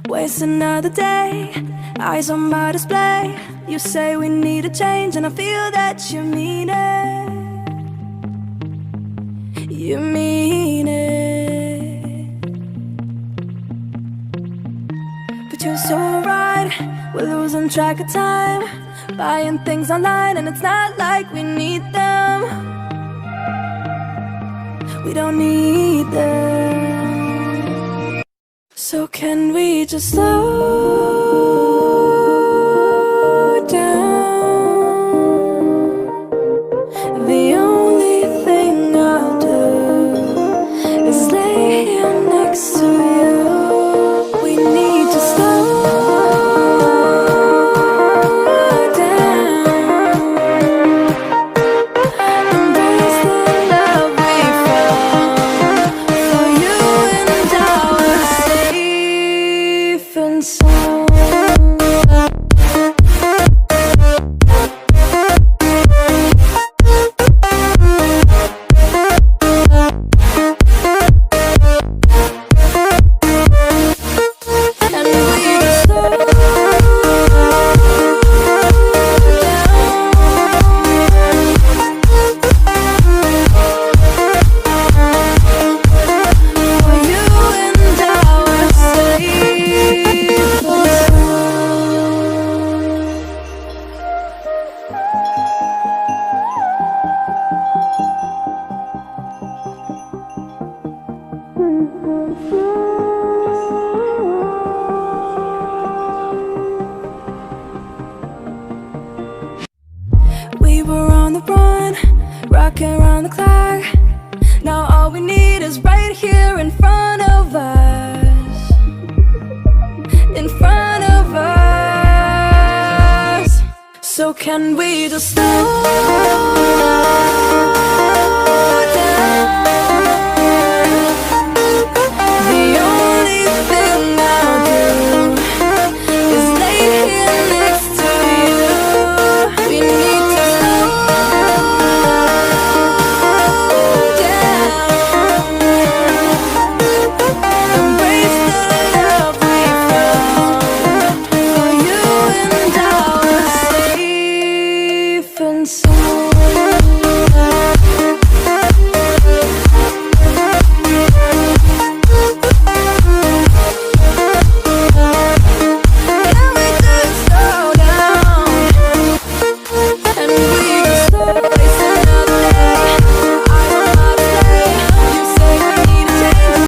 Waste another day, eyes on my display. You say we need a change, and I feel that you mean it. You mean it. But you're so right, we're losing track of time, buying things online, and it's not like we need them. We don't need them. So can we just slow down? The only thing I'll do is lay here next to you. We need to slow down. Embrace the love we found, for you and I are safe and sound. We were on the run, rocking around the clock. Now all we need is right here in front of us. In front of us. So can we just slow down?